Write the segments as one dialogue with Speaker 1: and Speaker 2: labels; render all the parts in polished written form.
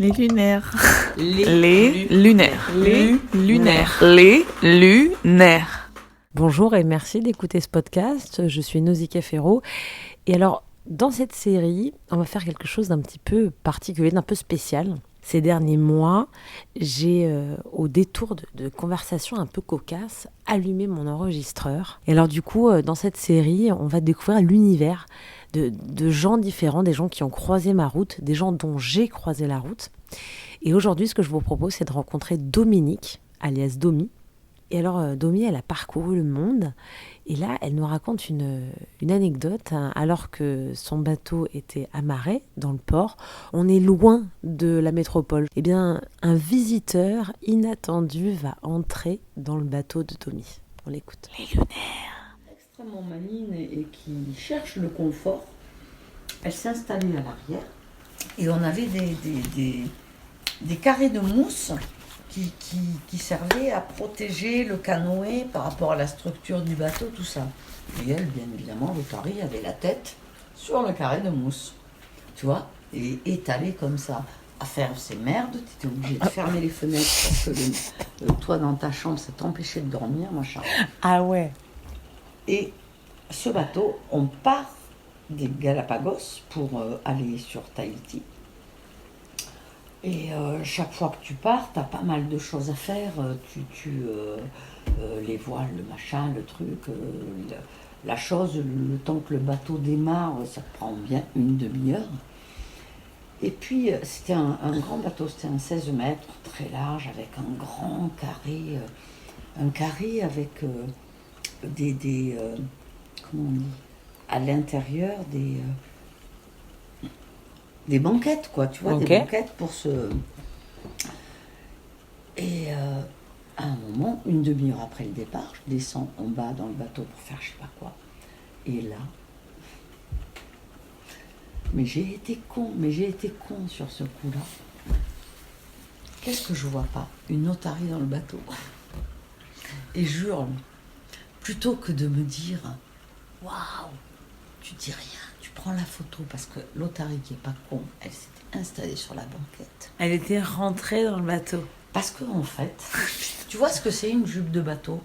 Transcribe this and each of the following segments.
Speaker 1: Les lunaires.
Speaker 2: Les lunaires.
Speaker 1: Les
Speaker 2: lunaires. Les lunaires.
Speaker 3: Bonjour et merci d'écouter ce podcast. Je suis Nausicaa Ferro. Et alors, dans cette série, on va faire quelque chose d'un petit peu particulier, d'un peu spécial. Ces derniers mois, j'ai, au détour de conversations un peu cocasses, allumé mon enregistreur. Et alors du coup, dans cette série, on va découvrir l'univers de gens différents, des gens qui ont croisé ma route, des gens dont j'ai croisé la route. Et aujourd'hui, ce que je vous propose, c'est de rencontrer Dominique, alias Domi. Et alors, Domi, elle a parcouru le monde. Et là, elle nous raconte une anecdote. Alors que son bateau était amarré dans le port, on est loin de la métropole. Eh bien, un visiteur inattendu va entrer dans le bateau de Domi. On l'écoute.
Speaker 2: Les lunaires.
Speaker 4: Extrêmement maligne et qui cherche le confort. Elle s'est installée à l'arrière. Et on avait des carrés de mousse qui servait à protéger le canoë par rapport à la structure du bateau, tout ça. Et elle, bien évidemment, l'otarie avait la tête sur le carré de mousse, tu vois, et étalée comme ça, à faire ses merdes. Tu étais obligé de fermer les fenêtres parce que le toit dans ta chambre, ça t'empêchait de dormir, machin.
Speaker 1: Ah ouais.
Speaker 4: Et ce bateau, on part des Galapagos pour aller sur Tahiti. Et chaque fois que tu pars, tu as pas mal de choses à faire. Les voiles, le machin, le truc, la chose, le temps que le bateau démarre, ça te prend bien une demi-heure. Et puis, c'était un grand bateau, c'était un 16 mètres, très large, avec un grand carré, un carré avec comment on dit, à l'intérieur des banquettes, quoi, tu vois,
Speaker 3: Okay.
Speaker 4: des banquettes pour se... Et à un moment, une demi-heure après le départ, je descends en bas dans le bateau pour faire je sais pas quoi. Et là... Mais j'ai été con sur ce coup-là. Qu'est-ce que je vois pas? Une otarie dans le bateau. Et j'hurle. Plutôt que de me dire, waouh, tu dis rien. Tu prends la photo parce que l'otarie qui est pas con, elle s'était installée sur la banquette.
Speaker 1: Elle était rentrée dans le bateau.
Speaker 4: Parce que en fait, tu vois ce que c'est une jupe de bateau?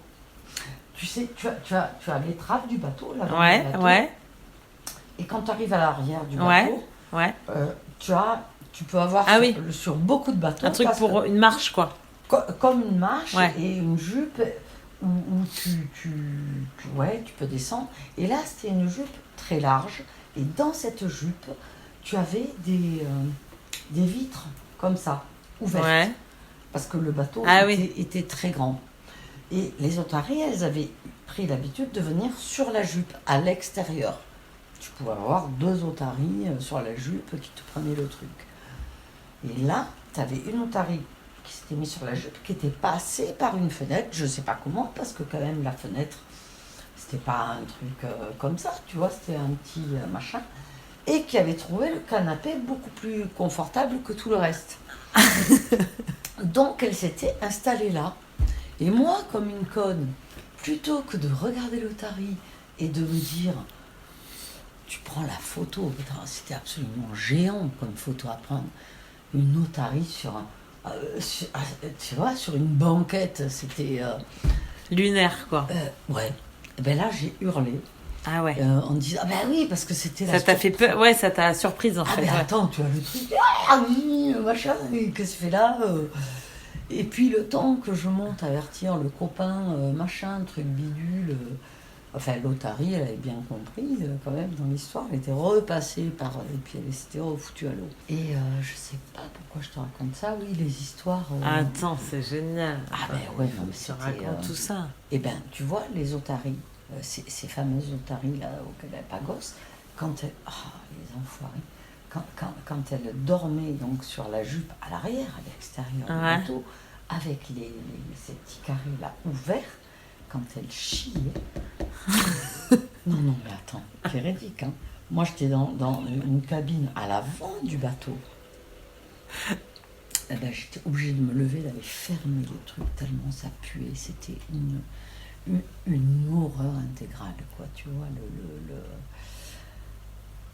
Speaker 4: Tu sais, tu as l'étrave du bateau, l'avant du bateau,
Speaker 1: Ouais.
Speaker 4: et quand tu arrives à l'arrière du
Speaker 1: Ouais.
Speaker 4: bateau,
Speaker 1: Ouais.
Speaker 4: tu peux avoir
Speaker 1: Ah oui.
Speaker 4: sur beaucoup de bateaux
Speaker 1: Un truc
Speaker 4: parce
Speaker 1: pour
Speaker 4: que-
Speaker 1: une marche, quoi.
Speaker 4: comme une marche
Speaker 1: Ouais.
Speaker 4: et une jupe où tu peux descendre. Et là, c'était une jupe très large. Et dans cette jupe, tu avais des vitres comme ça, ouvertes.
Speaker 1: Ouais.
Speaker 4: Parce que le bateau était très grand. Et les otaries, elles avaient pris l'habitude de venir sur la jupe, à l'extérieur. Tu pouvais avoir 2 otaries sur la jupe qui te prenaient le truc. Et là, tu avais une otarie qui s'était mise sur la jupe, qui était passée par une fenêtre, je ne sais pas comment, parce que quand même la fenêtre, c'était pas un truc comme ça, tu vois, c'était un petit machin, et qui avait trouvé le canapé beaucoup plus confortable que tout le reste. Donc elle s'était installée là. Et moi, comme une conne, plutôt que de regarder l'otarie et de me dire, tu prends la photo, putain, c'était absolument géant comme photo à prendre, une otarie tu vois, sur une banquette, c'était...
Speaker 1: Lunaire, quoi.
Speaker 4: ouais. Et ben là, j'ai hurlé
Speaker 1: Ah ouais.
Speaker 4: en disant, ah ben oui, parce que c'était
Speaker 1: Ça t'a fait peur. Ouais, ça t'a surprise, en
Speaker 4: Ah
Speaker 1: fait.
Speaker 4: ben
Speaker 1: Ouais.
Speaker 4: attends, tu as le truc, ah oui, machin, qu'est-ce que tu fais là Et puis le temps que je monte avertir le copain, machin, truc bidule, enfin l'otarie, elle avait bien compris quand même dans l'histoire, elle était repassée et puis elle s'était refoutue à l'eau. Et je sais pas pourquoi je te raconte ça, oui, les histoires...
Speaker 1: Attends, c'est génial.
Speaker 4: Ah ben ouais, non mais
Speaker 1: Tu
Speaker 4: c'était...
Speaker 1: racontes tout ça.
Speaker 4: Eh ben, tu vois, les otaries, ces fameuses otaries là au Galapagos, quand elles... Ah, les enfoirés. Quand elles dormaient donc sur la jupe à l'arrière, à l'extérieur du bateau, avec ces petits carrés là ouverts, quand elles chiaient... non, mais attends, véridique, hein. Moi, j'étais dans une cabine à l'avant du bateau. Eh ben, j'étais obligée de me lever, d'aller fermer le truc tellement ça puait. C'était une horreur intégrale, quoi. Tu vois,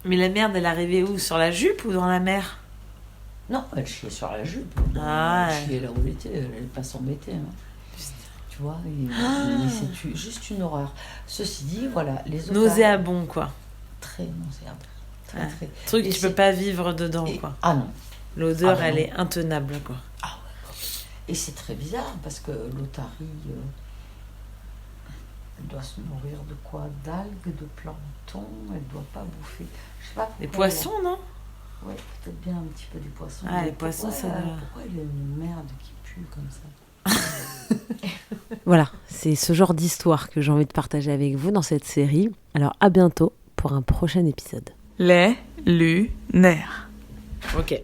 Speaker 1: Mais la merde, elle arrivait où? Sur la jupe ou dans la mer?
Speaker 4: Non, elle chiait sur la jupe.
Speaker 1: Ah,
Speaker 4: Elle chiait là où elle était, elle n'allait pas s'embêter. Hein. Tu vois, et c'est juste une horreur. Ceci dit, voilà, les otaries...
Speaker 1: Nauséabond, quoi.
Speaker 4: Très nauséabond. Très,
Speaker 1: Ouais.
Speaker 4: très...
Speaker 1: Truc, tu peux pas vivre dedans, quoi.
Speaker 4: Ah non.
Speaker 1: L'odeur,
Speaker 4: Ah,
Speaker 1: elle
Speaker 4: non.
Speaker 1: est intenable, quoi.
Speaker 4: Ah ouais. Et c'est très bizarre, parce que l'otarie, elle doit se nourrir de quoi? D'algues, de plancton, elle doit pas bouffer... Je sais pas
Speaker 1: Des
Speaker 4: pourquoi
Speaker 1: poissons, non?
Speaker 4: Ouais, peut-être bien un petit peu des poissons.
Speaker 1: Ah,
Speaker 4: Mais
Speaker 1: les poissons,
Speaker 4: pourquoi,
Speaker 1: ça doit-
Speaker 4: pourquoi il y a une merde qui pue comme ça?
Speaker 3: Voilà, c'est ce genre d'histoire que j'ai envie de partager avec vous dans cette série. Alors à bientôt pour un prochain épisode.
Speaker 2: Les lunaires.
Speaker 1: Ok.